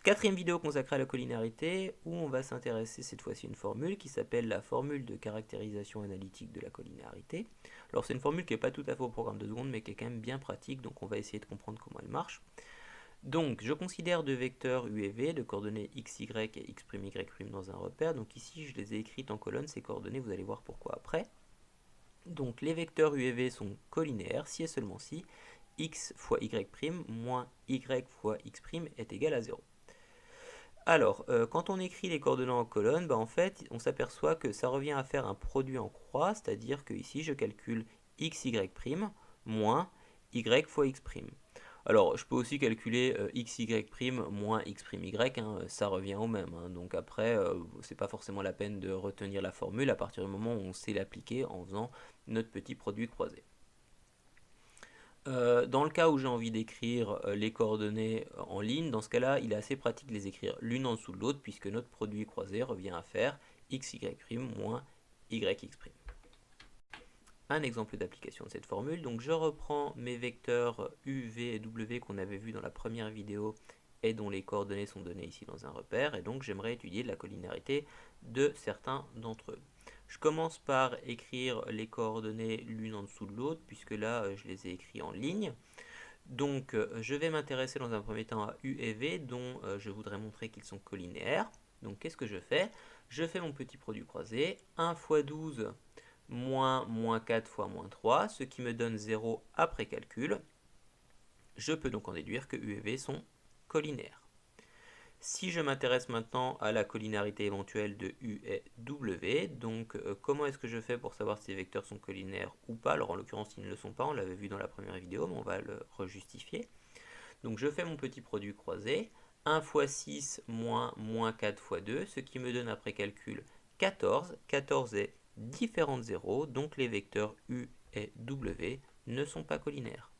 Quatrième vidéo consacrée à la collinéarité, où on va s'intéresser cette fois-ci à une formule qui s'appelle la formule de caractérisation analytique de la collinéarité. Alors c'est une formule qui n'est pas tout à fait au programme de seconde, mais qui est quand même bien pratique, donc on va essayer de comprendre comment elle marche. Donc je considère deux vecteurs u et v, de coordonnées x, y et x', y' dans un repère. Donc ici je les ai écrites en colonne, ces coordonnées, vous allez voir pourquoi après. Donc les vecteurs u et v sont collinéaires si et seulement si x fois y' moins y fois x' est égal à 0. Alors, quand on écrit les coordonnées en colonne, en fait, on s'aperçoit que ça revient à faire un produit en croix, c'est-à-dire que ici, je calcule x, y' moins y fois x'. Alors, je peux aussi calculer x, y' moins x', y, hein, ça revient au même. Hein. Donc après, c'est pas forcément la peine de retenir la formule à partir du moment où on sait l'appliquer en faisant notre petit produit croisé. Dans le cas où j'ai envie d'écrire les coordonnées en ligne, dans ce cas-là, il est assez pratique de les écrire l'une en dessous de l'autre, puisque notre produit croisé revient à faire x, y' moins y, x'. Un exemple d'application de cette formule, donc je reprends mes vecteurs u, v et w qu'on avait vus dans la première vidéo et dont les coordonnées sont données ici dans un repère, et donc j'aimerais étudier la collinéarité de certains d'entre eux. Je commence par écrire les coordonnées l'une en dessous de l'autre, puisque là je les ai écrits en ligne. Donc je vais m'intéresser dans un premier temps à u et v, dont je voudrais montrer qu'ils sont collinéaires. Donc qu'est-ce que je fais? Je fais mon petit produit croisé, 1 fois 12 moins 4 fois moins 3, ce qui me donne 0 après calcul. Je peux donc en déduire que u et v sont collinéaires. Si je m'intéresse maintenant à la collinéarité éventuelle de u et w, donc comment est-ce que je fais pour savoir si ces vecteurs sont collinaires ou pas? Alors en l'occurrence ils ne le sont pas, on l'avait vu dans la première vidéo, mais on va le rejustifier. Donc je fais mon petit produit croisé, 1 fois 6 moins 4 fois 2, ce qui me donne après calcul 14. 14 est différent de 0, donc les vecteurs u et w ne sont pas collinaires.